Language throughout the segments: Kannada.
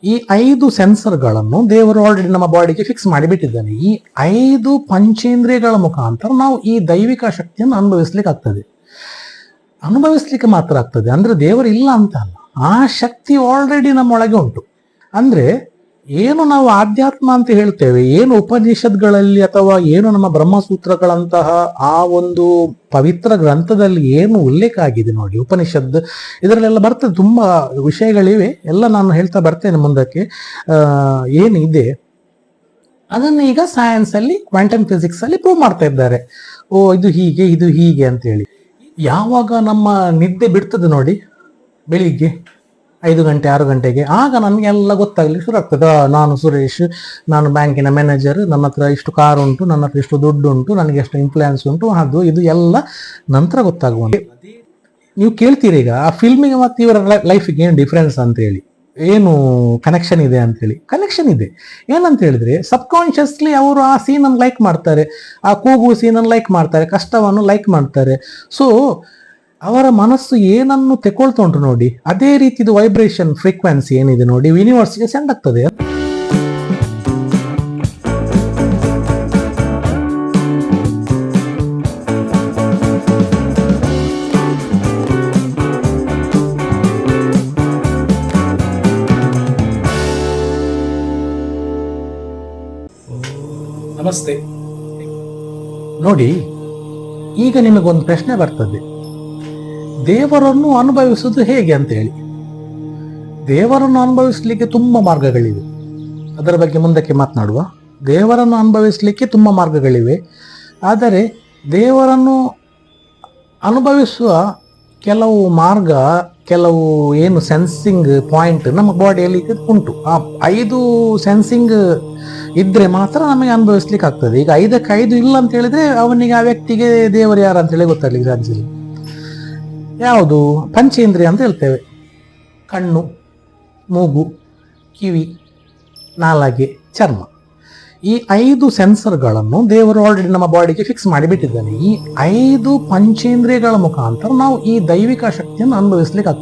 ಈ 5 ಸೆನ್ಸರ್ಗಳನ್ನು ದೇವರು ಆಲ್ರೆಡಿ ನಮ್ಮ ಬಾಡಿಗೆ ಫಿಕ್ಸ್ ಮಾಡಿಬಿಟ್ಟಿದ್ದಾನೆ. ಈ 5 ಪಂಚೇಂದ್ರಿಯಗಳ ಮುಖಾಂತರ ನಾವು ಈ ದೈವಿಕ ಶಕ್ತಿಯನ್ನು ಅನುಭವಿಸ್ಲಿಕ್ಕೆ ಮಾತ್ರ ಆಗ್ತದೆ. ಅಂದ್ರೆ ದೇವರು ಇಲ್ಲ ಅಂತ ಅಲ್ಲ, ಆ ಶಕ್ತಿ ಆಲ್ರೆಡಿ ನಮ್ಮೊಳಗೆ ಉಂಟು. ಅಂದ್ರೆ ಏನು ನಾವು ಆಧ್ಯಾತ್ಮ ಅಂತ ಹೇಳ್ತೇವೆ, ಏನು ಉಪನಿಷತ್ಗಳಲ್ಲಿ ಅಥವಾ ಏನು ನಮ್ಮ ಬ್ರಹ್ಮಸೂತ್ರಗಳಂತಹ ಆ ಒಂದು ಪವಿತ್ರ ಗ್ರಂಥದಲ್ಲಿ ಏನು ಉಲ್ಲೇಖ ಆಗಿದೆ ನೋಡಿ, ಉಪನಿಷತ್ ಇದರಲ್ಲೆಲ್ಲ ಬರ್ತದೆ, ತುಂಬಾ ವಿಷಯಗಳಿವೆ, ಎಲ್ಲ ನಾನು ಹೇಳ್ತಾ ಬರ್ತೇನೆ ಮುಂದಕ್ಕೆ. ಏನಿದೆ ಅದನ್ನು ಈಗ ಸೈನ್ಸ್ ಅಲ್ಲಿ, ಕ್ವಾಂಟಮ್ ಫಿಸಿಕ್ಸ್ ಅಲ್ಲಿ ಪ್ರೂವ್ ಮಾಡ್ತಾ ಇದ್ದಾರೆ. ಇದು ಹೀಗೆ ಅಂತೇಳಿ. ಯಾವಾಗ ನಮ್ಮ ನಿದ್ದೆ ಬಿಡ್ತದೆ ನೋಡಿ, ಬೆಳಿಗ್ಗೆ 5 ಗಂಟೆ 6 ಗಂಟೆಗೆ, ಆಗ ನನಗೆಲ್ಲ ಗೊತ್ತಾಗ್ಲಿಕ್ಕೆ ಶುರು ಆಗ್ತದೆ. ನಾನು ಸುರೇಶ್, ನಾನು ಬ್ಯಾಂಕಿನ ಮ್ಯಾನೇಜರ್, ನನ್ನ ಹತ್ರ ಇಷ್ಟು ಕಾರ್ ಉಂಟು, ನನ್ನ ಹತ್ರ ಇಷ್ಟು ದುಡ್ಡು ಉಂಟು, ನನಗೆ ಎಷ್ಟು ಇನ್ಫ್ಲೂಯೆನ್ಸ್ ಉಂಟು, ಅದು ಇದು ಎಲ್ಲ ನಂತರ ಗೊತ್ತಾಗುವಂತೆ. ನೀವು ಕೇಳ್ತೀರಿ ಈಗ ಆ ಫಿಲ್ಮಿಗೆ ಮತ್ತು ಇವರ ಲೈಫಿಗೆ ಏನು ಡಿಫ್ರೆನ್ಸ್ ಅಂತ ಹೇಳಿ, ಏನು ಕನೆಕ್ಷನ್ ಇದೆ ಅಂತೇಳಿ. ಕನೆಕ್ಷನ್ ಇದೆ. ಏನಂತ ಹೇಳಿದ್ರೆ, ಸಬ್ ಕಾನ್ಷಿಯಸ್ಲಿ ಅವರು ಆ ಸೀನನ್ನು ಲೈಕ್ ಮಾಡ್ತಾರೆ, ಆ ಕೂಗು ಸೀನನ್ನು ಲೈಕ್ ಮಾಡ್ತಾರೆ, ಕಷ್ಟವನ್ನು ಲೈಕ್ ಮಾಡ್ತಾರೆ. ಸೊ ಅವರ ಮನಸ್ಸು ಏನನ್ನು ತೆಕೊಳ್ತಾ ಉಂಟು ನೋಡಿ, ಅದೇ ರೀತಿದು ವೈಬ್ರೇಷನ್ ಫ್ರೀಕ್ವೆನ್ಸಿ ಏನಿದೆ ನೋಡಿ ಯೂನಿವರ್ಸ್ಗೆ ಸೆಂಡ್ ಆಗ್ತದೆ. ನಮಸ್ತೆ. ನೋಡಿ, ಈಗ ನಿಮಗೊಂದು ಪ್ರಶ್ನೆ ಬರ್ತದೆ, ದೇವರನ್ನು ಅನುಭವಿಸುವುದು ಹೇಗೆ ಅಂತ ಹೇಳಿ. ದೇವರನ್ನು ಅನುಭವಿಸಲಿಕ್ಕೆ ತುಂಬಾ ಮಾರ್ಗಗಳಿವೆ, ಅದರ ಬಗ್ಗೆ ಮುಂದಕ್ಕೆ ಮಾತನಾಡುವ. ದೇವರನ್ನು ಅನುಭವಿಸಲಿಕ್ಕೆ ತುಂಬಾ ಮಾರ್ಗಗಳಿವೆ, ಆದರೆ ದೇವರನ್ನು ಅನುಭವಿಸುವ ಕೆಲವು ಮಾರ್ಗ, ಕೆಲವು ಏನು ಸೆನ್ಸಿಂಗ್ ಪಾಯಿಂಟ್ ನಮ್ಮ ಬಾಡಿಯಲ್ಲಿ ಉಂಟು. ಆ 5 ಸೆನ್ಸಿಂಗ್ ಇದ್ರೆ ಮಾತ್ರ ನಮಗೆ ಅನುಭವಿಸ್ಲಿಕ್ಕೆ ಆಗ್ತದೆ. ಈಗ 5ಕ್ಕೆ 5 ಇಲ್ಲ ಅಂತ ಹೇಳಿದ್ರೆ ಅವನಿಗೆ, ಆ ವ್ಯಕ್ತಿಗೆ ದೇವರು ಯಾರು ಅಂತ ಹೇಳಿ ಗೊತ್ತಾಗ್ಲಿಕ್ಕೆ ಸಾಧ್ಯ ಇಲ್ಲ. ಯಾವುದು ಪಂಚೇಂದ್ರಿಯ ಅಂತ ಹೇಳ್ತೇವೆ: ಕಣ್ಣು, ಮೂಗು, ಕಿವಿ, ನಾಲಗೆ, ಚರ್ಮ. ಈ 5 ಸೆನ್ಸರ್ಗಳನ್ನು ದೇವರು ಆಲ್ರೆಡಿ ನಮ್ಮ ಬಾಡಿಗೆ ಫಿಕ್ಸ್ ಮಾಡಿಬಿಟ್ಟಿದ್ದಾನೆ. ಈ 5 ಪಂಚೇಂದ್ರಿಯಗಳ ಮುಖಾಂತರ ನಾವು ಈ ದೈವಿಕ ಶಕ್ತಿಯನ್ನು ಅನುಭವಿಸ್ಲಿಕ್ಕೆ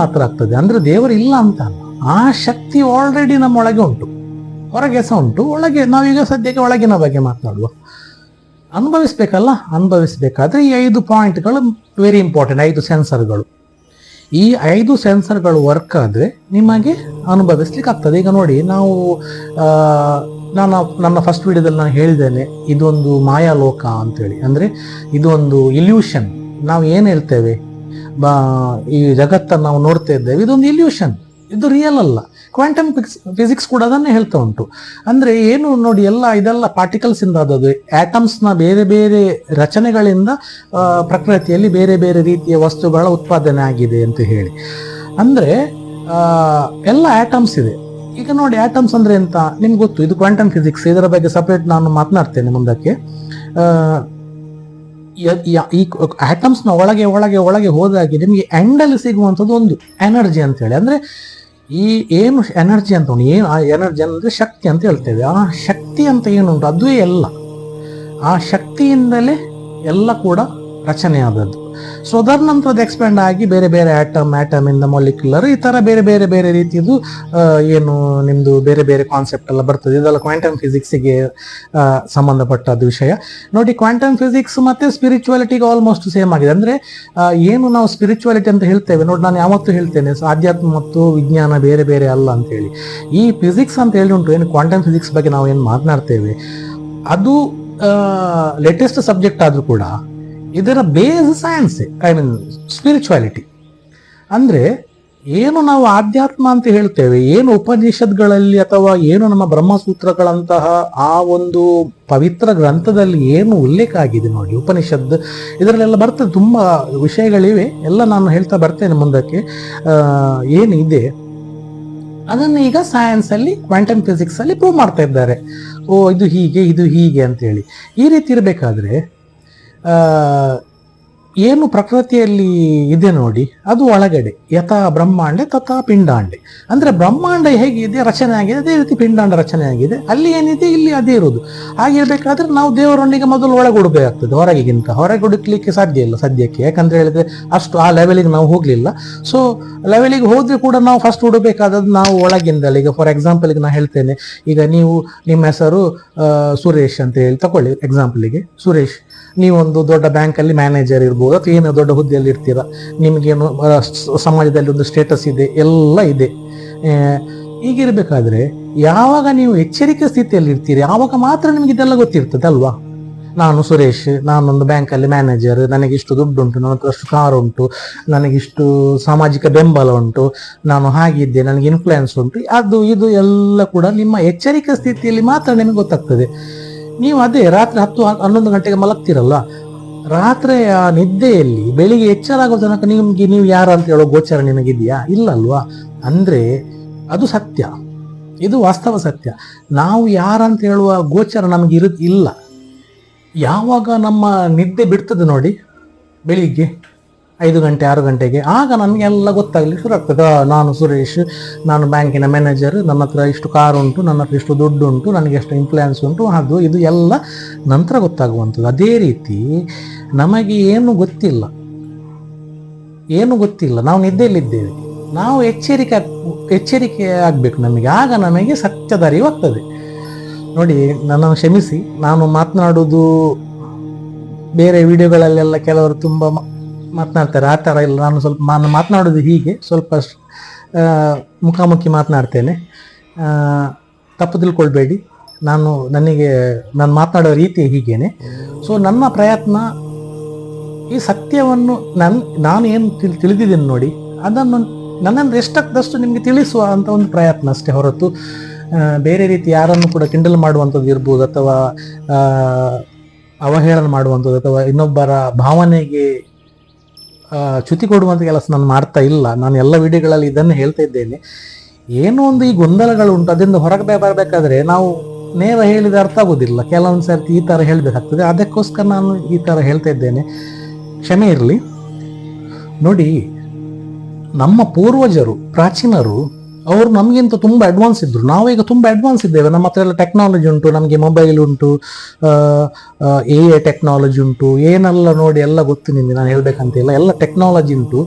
ಮಾತ್ರ ಆಗ್ತದೆ. ಅಂದ್ರೆ ದೇವರು ಇಲ್ಲ ಅಂತ ಅಲ್ಲ, ಆ ಶಕ್ತಿ ಆಲ್ರೆಡಿ ನಮ್ಮೊಳಗೆ ಉಂಟು, ಹೊರಗೆ ಸಹ ಉಂಟು. ಒಳಗೆ, ನಾವೀಗ ಸದ್ಯಕ್ಕೆ ಒಳಗಿನ ಬಗ್ಗೆ ಮಾತನಾಡುವ. ಅನುಭವಿಸ್ಬೇಕಾದ್ರೆ ಈ 5 ಪಾಯಿಂಟ್ಗಳು ವೆರಿ ಇಂಪಾರ್ಟೆಂಟ್. 5 ಸೆನ್ಸರ್ಗಳು, ಈ 5 ಸೆನ್ಸರ್ಗಳು ವರ್ಕ್ ಆದರೆ ನಿಮಗೆ ಅನುಭವಿಸ್ಲಿಕ್ಕೆ ಆಗ್ತದೆ. ಈಗ ನೋಡಿ, ನನ್ನ ಫಸ್ಟ್ ವಿಡಿಯೋದಲ್ಲಿ ನಾನು ಹೇಳಿದ್ದೇನೆ, ಇದೊಂದು ಮಾಯಾಲೋಕ ಅಂತೇಳಿ. ಅಂದರೆ ಇದೊಂದು ಇಲ್ಯೂಷನ್. ನಾವು ಏನು ಹೇಳ್ತೇವೆ, ಈ ಜಗತ್ತನ್ನು ನಾವು ನೋಡ್ತಾ ಇದ್ದೇವೆ, ಇದೊಂದು ಇಲ್ಯೂಷನ್, ಇದು ರಿಯಲ್ ಅಲ್ಲ. ಕ್ವಾಂಟಮ್ ಫಿಸಿಕ್ಸ್ ಕೂಡ ಅದನ್ನೇ ಹೇಳ್ತಾ ಉಂಟು. ಅಂದ್ರೆ ಏನು ನೋಡಿ, ಇದೆಲ್ಲ ಪಾರ್ಟಿಕಲ್ಸ್ ಇಂದ ಆದದ್ದು, ಆಟಮ್ಸ್ನ ಬೇರೆ ಬೇರೆ ರಚನೆಗಳಿಂದ ಪ್ರಕೃತಿಯಲ್ಲಿ ಬೇರೆ ಬೇರೆ ರೀತಿಯ ವಸ್ತುಗಳ ಉತ್ಪಾದನೆ ಆಗಿದೆ ಅಂತ ಹೇಳಿ. ಅಂದ್ರೆ ಎಲ್ಲ ಆಟಮ್ಸ್ ಇದೆ. ಈಗ ನೋಡಿ, ಆಟಮ್ಸ್ ಅಂದ್ರೆ ಎಂತ ನಿಮ್ಗೆ ಗೊತ್ತು, ಇದು ಕ್ವಾಂಟಮ್ ಫಿಸಿಕ್ಸ್, ಇದರ ಬಗ್ಗೆ ಸಪರೇಟ್ ನಾನು ಮಾತನಾಡ್ತೇನೆ ಮುಂದಕ್ಕೆ. ಈ ಆಟಮ್ಸ್ನ ಒಳಗೆ ಒಳಗೆ ಒಳಗೆ ಹೋದಾಗೆ ನಿಮಗೆ ಎಂಡಲ್ಲಿ ಸಿಗುವಂಥದ್ದು ಒಂದು ಎನರ್ಜಿ ಅಂತ ಹೇಳಿ. ಅಂದ್ರೆ ಈ ಏನು ಎನರ್ಜಿ ಅಂತ ಉಂಟು, ಏನು ಆ ಎನರ್ಜಿ ಅಂದರೆ ಶಕ್ತಿ ಅಂತ ಹೇಳ್ತೇವೆ. ಆ ಶಕ್ತಿ ಅಂತ ಏನುಂಟು ಅದುವೇ ಎಲ್ಲ. ಆ ಶಕ್ತಿಯಿಂದಲೇ ಎಲ್ಲ ಕೂಡ ರಚನೆ ಆದದ್ದು. ಸೊ ಅದರ ನಂತರ ಅದು ಎಕ್ಸ್ಪ್ಯಾಂಡ್ ಆಗಿ ಬೇರೆ ಬೇರೆ ಆಟಮ್ ಇಂದ ಮಾಲಿಕ್ಯುಲರ್, ಈ ಥರ ಬೇರೆ ಬೇರೆ ಬೇರೆ ರೀತಿಯದು ಏನು ನಿಮ್ಮದು ಬೇರೆ ಬೇರೆ ಕಾನ್ಸೆಪ್ಟ್ ಎಲ್ಲ ಬರ್ತದೆ. ಇದೆಲ್ಲ ಕ್ವಾಂಟಮ್ ಫಿಸಿಕ್ಸಿಗೆ ಸಂಬಂಧಪಟ್ಟದ್ದು ವಿಷಯ. ನೋಡಿ, ಕ್ವಾಂಟಮ್ ಫಿಸಿಕ್ಸ್ ಮತ್ತು ಸ್ಪಿರಿಚುವಾಲಿಟಿಗೆ ಆಲ್ಮೋಸ್ಟ್ ಸೇಮ್ ಆಗಿದೆ. ಅಂದರೆ ಏನು ನಾವು ಸ್ಪಿರಿಚುವಾಲಿಟಿ ಅಂತ ಹೇಳ್ತೇವೆ ನೋಡಿ, ನಾನು ಯಾವತ್ತೂ ಹೇಳ್ತೇನೆ, ಆಧ್ಯಾತ್ಮ ಮತ್ತು ವಿಜ್ಞಾನ ಬೇರೆ ಬೇರೆ ಅಲ್ಲ ಅಂತೇಳಿ. ಈ ಫಿಸಿಕ್ಸ್ ಅಂತ ಹೇಳಿ ಉಂಟು, ಏನು ಕ್ವಾಂಟಮ್ ಫಿಸಿಕ್ಸ್ ಬಗ್ಗೆ ನಾವು ಏನು ಮಾತನಾಡ್ತೇವೆ, ಅದು ಲೇಟೆಸ್ಟ್ ಸಬ್ಜೆಕ್ಟ್ ಆದರೂ ಕೂಡ ಇದರ ಬೇಸ್ ಸೈನ್ಸ್, ಸ್ಪಿರಿಚುವಾಲಿಟಿ. ಅಂದರೆ ಏನು ನಾವು ಆಧ್ಯಾತ್ಮ ಅಂತ ಹೇಳ್ತೇವೆ, ಏನು ಉಪನಿಷತ್ಗಳಲ್ಲಿ ಅಥವಾ ಏನು ನಮ್ಮ ಬ್ರಹ್ಮಸೂತ್ರಗಳಂತಹ ಆ ಒಂದು ಪವಿತ್ರ ಗ್ರಂಥದಲ್ಲಿ ಏನು ಉಲ್ಲೇಖ ಆಗಿದೆ ನೋಡಿ, ಉಪನಿಷತ್ ಇದರಲ್ಲೆಲ್ಲ ಬರ್ತದೆ, ತುಂಬ ವಿಷಯಗಳಿವೆ, ಎಲ್ಲ ನಾನು ಹೇಳ್ತಾ ಬರ್ತೇನೆ ಮುಂದಕ್ಕೆ. ಏನಿದೆ ಅದನ್ನು ಈಗ ಸೈನ್ಸಲ್ಲಿ, ಕ್ವಾಂಟಮ್ ಫಿಸಿಕ್ಸಲ್ಲಿ ಪ್ರೂವ್ ಮಾಡ್ತಾ ಇದ್ದಾರೆ. ಇದು ಹೀಗೆ ಅಂತೇಳಿ. ಈ ರೀತಿ ಇರಬೇಕಾದ್ರೆ ಏನು ಪ್ರಕೃತಿಯಲ್ಲಿ ಇದೆ ನೋಡಿ, ಅದು ಒಳಗಡೆ ಯಥಾ ಬ್ರಹ್ಮಾಂಡೆ ತಥಾ ಪಿಂಡಾಂಡೆ. ಅಂದ್ರೆ ಬ್ರಹ್ಮಾಂಡ ಹೇಗಿದೆ ರಚನೆ ಆಗಿದೆ, ಅದೇ ರೀತಿ ಪಿಂಡಾಂಡ ರಚನೆ ಆಗಿದೆ. ಅಲ್ಲಿ ಏನಿದೆ ಇಲ್ಲಿ ಅದೇ ಇರೋದು. ಹಾಗಿರ್ಬೇಕಾದ್ರೆ ನಾವು ದೇವರೊಂದಿಗೆ ಮೊದಲು ಒಳಗೊಡಬೇಕಾಗ್ತದೆ, ಹೊರಗಿಗಿಂತ. ಹೊರಗೆ ಹುಡುಕ್ಲಿಕ್ಕೆ ಸಾಧ್ಯ ಇಲ್ಲ ಸದ್ಯಕ್ಕೆ, ಯಾಕಂದ್ರೆ ಹೇಳಿದ್ರೆ ಅಷ್ಟು ಆ ಲೆವೆಲಿಗೆ ನಾವು ಹೋಗ್ಲಿಲ್ಲ. ಸೊ ಲೆವೆಲಿಗೆ ಹೋದ್ರೆ ಕೂಡ ನಾವು ಫಸ್ಟ್ ಹುಡಬೇಕಾದದ್ದು ನಾವು ಒಳಗಿಂದಲೇ. ಈಗ ಫಾರ್ ಎಕ್ಸಾಂಪಲ್ಗೆ ನಾನು ಹೇಳ್ತೇನೆ, ಈಗ ನೀವು ನಿಮ್ಮ ಹೆಸರು ಸುರೇಶ್ ಅಂತ ಹೇಳಿ ತಗೊಳ್ಳಿ ಎಕ್ಸಾಂಪಲ್ಗೆ. ಸುರೇಶ್, ನೀವೊಂದು ದೊಡ್ಡ ಬ್ಯಾಂಕಲ್ಲಿ ಮ್ಯಾನೇಜರ್ ಇರ್ಬೋದು, ಅಥವಾ ಏನೋ ದೊಡ್ಡ ಹುದ್ದೆಯಲ್ಲಿ ಇರ್ತೀರ, ನಿಮಗೇನು ಸಮಾಜದಲ್ಲಿ ಒಂದು ಸ್ಟೇಟಸ್ ಇದೆ, ಎಲ್ಲ ಇದೆ. ಈಗಿರ್ಬೇಕಾದ್ರೆ ಯಾವಾಗ ನೀವು ಎಚ್ಚರಿಕೆ ಸ್ಥಿತಿಯಲ್ಲಿ ಇರ್ತೀರಿ ಆವಾಗ ಮಾತ್ರ ನಿಮ್ಗೆ ಇದೆಲ್ಲ ಗೊತ್ತಿರ್ತದೆ ಅಲ್ವಾ. ನಾನು ಸುರೇಶ್, ನಾನೊಂದು ಬ್ಯಾಂಕಲ್ಲಿ ಮ್ಯಾನೇಜರ್, ನನಗಿಷ್ಟು ದುಡ್ಡು ಉಂಟು, ನನ್ನ ಹತ್ರ ಅಷ್ಟು ಕಾರ್ ಉಂಟು, ನನಗಿಷ್ಟು ಸಾಮಾಜಿಕ ಬೆಂಬಲ ಉಂಟು, ನಾನು ಹಾಗಿದ್ದೆ, ನನಗೆ ಇನ್ಫ್ಲುಯೆನ್ಸ್ ಉಂಟು, ಅದು ಇದು ಎಲ್ಲ ಕೂಡ ನಿಮ್ಮ ಎಚ್ಚರಿಕೆ ಸ್ಥಿತಿಯಲ್ಲಿ ಮಾತ್ರ ನಿಮಗೆ ಗೊತ್ತಾಗ್ತದೆ. ನೀವು ಅದೇ ರಾತ್ರಿ 10-11 ಗಂಟೆಗೆ ಮಲಗ್ತಿರಲ್ಲ, ರಾತ್ರಿ ಆ ನಿದ್ದೆಯಲ್ಲಿ ಬೆಳಿಗ್ಗೆ ಎಚ್ಚರ ಆಗೋ ತನಕ ನೀವು ಯಾರು ಅಂತ ಹೇಳೋ ಗೋಚರ ನಿಮಗಿದೆಯಾ? ಇಲ್ಲಲ್ವಾ. ಅಂದ್ರೆ ಅದು ಸತ್ಯ, ಇದು ವಾಸ್ತವ ಸತ್ಯ. ನಾವು ಯಾರಂತ ಹೇಳುವ ಗೋಚರ ನಮಗೆ ಇಲ್ಲ. ಯಾವಾಗ ನಮ್ಮ ನಿದ್ದೆ ಬಿಡ್ತದೆ ನೋಡಿ, ಬೆಳಿಗ್ಗೆ 5 ಗಂಟೆ 6 ಗಂಟೆಗೆ, ಆಗ ನಮಗೆಲ್ಲ ಗೊತ್ತಾಗ್ಲಿಕ್ಕೆ ಶುರು ಆಗ್ತದೆ. ನಾನು ಸುರೇಶ್, ನಾನು ಬ್ಯಾಂಕಿನ ಮ್ಯಾನೇಜರ್, ನನ್ನ ಹತ್ರ ಇಷ್ಟು ಕಾರ್ ಉಂಟು, ನನ್ನ ಹತ್ರ ಇಷ್ಟು ದುಡ್ಡು ಉಂಟು, ನನಗೆ ಎಷ್ಟು ಇನ್ಫ್ಲುಯೆನ್ಸ್ ಉಂಟು, ಅದು ಇದು ಎಲ್ಲ ನಂತರ ಗೊತ್ತಾಗುವಂಥದ್ದು. ಅದೇ ರೀತಿ ನಮಗೆ ಏನು ಗೊತ್ತಿಲ್ಲ, ನಾವು ನಿದ್ದೆಯಲ್ಲಿದ್ದೇವೆ. ನಾವು ಎಚ್ಚರಿಕೆ ಆಗಬೇಕು ನಮಗೆ, ಆಗ ನಮಗೆ ಸತ್ಯದ ಅರಿವಾಗ್ತದೆ. ನೋಡಿ, ನನ್ನನ್ನು ಕ್ಷಮಿಸಿ, ನಾನು ಮಾತನಾಡೋದು ಬೇರೆ ವಿಡಿಯೋಗಳಲ್ಲೆಲ್ಲ ಕೆಲವರು ತುಂಬ ಮಾತನಾಡ್ತಾರೆ, ಆ ಥರ ಇಲ್ಲ. ನಾನು ಮಾತನಾಡೋದು ಹೀಗೆ, ಸ್ವಲ್ಪ ಮುಖಾಮುಖಿ ಮಾತನಾಡ್ತೇನೆ, ತಪ್ಪು ತಿಳ್ಕೊಳ್ಬೇಡಿ. ನಾನು ಮಾತನಾಡೋ ರೀತಿ ಹೀಗೇನೆ. ಸೊ ನನ್ನ ಪ್ರಯತ್ನ ಈ ಸತ್ಯವನ್ನು ನಾನು ಏನು ತಿಳಿದಿದ್ದೀನಿ ನೋಡಿ, ಅದನ್ನು ನನ್ನನ್ನು ಎಷ್ಟಾದಷ್ಟು ನಿಮಗೆ ತಿಳಿಸುವ ಅಂತ ಒಂದು ಪ್ರಯತ್ನ ಅಷ್ಟೇ ಹೊರತು ಬೇರೆ ರೀತಿ ಯಾರನ್ನು ಕೂಡ ಕಿಂಡಲ್ ಮಾಡುವಂಥದ್ದು ಇರ್ಬೋದು, ಅಥವಾ ಅವಹೇಳನ ಮಾಡುವಂಥದ್ದು, ಅಥವಾ ಇನ್ನೊಬ್ಬರ ಭಾವನೆಗೆ ಚ್ಯುತಿ ಕೊಡುವಂಥ ಕೆಲಸ ನಾನು ಮಾಡ್ತಾ ಇಲ್ಲ. ನಾನು ಎಲ್ಲ ವಿಡಿಯೋಗಳಲ್ಲಿ ಇದನ್ನು ಹೇಳ್ತಾ ಇದ್ದೇನೆ. ಏನೋ ಒಂದು ಈ ಗೊಂದಲಗಳು ಉಂಟು, ಅದರಿಂದ ಹೊರಗೆ ಬರಬೇಕಾದ್ರೆ ನಾವು ನೇರ ಹೇಳಿದ ಅರ್ಥ ಆಗೋದಿಲ್ಲ. ಕೆಲವೊಂದು ಸರ್ತಿ ಈ ಥರ ಹೇಳಬೇಕಾಗ್ತದೆ, ಅದಕ್ಕೋಸ್ಕರ ನಾನು ಈ ಥರ ಹೇಳ್ತಾ ಇದ್ದೇನೆ, ಕ್ಷಮೆ ಇರಲಿ. ನೋಡಿ, ನಮ್ಮ ಪೂರ್ವಜರು ಪ್ರಾಚೀನರು ಅವರು ನಮಗಿಂತ ತುಂಬ ಅಡ್ವಾನ್ಸ್ ಇದ್ರು. ನಾವೀಗ ತುಂಬ ಅಡ್ವಾನ್ಸ್ ಇದ್ದೇವೆ. ನಮ್ಮ ಹತ್ರ ಎಲ್ಲ ಟೆಕ್ನಾಲಜಿ ಉಂಟು, ನಮಗೆ ಮೊಬೈಲ್ ಉಂಟು, AI ಟೆಕ್ನಾಲಜಿ ಉಂಟು, ಏನೆಲ್ಲ ನೋಡಿ ಎಲ್ಲ ಗೊತ್ತು ನಿಮಗೆ, ನಾನು ಹೇಳ್ಬೇಕಂತಿಲ್ಲ, ಎಲ್ಲ ಟೆಕ್ನಾಲಜಿ ಉಂಟು.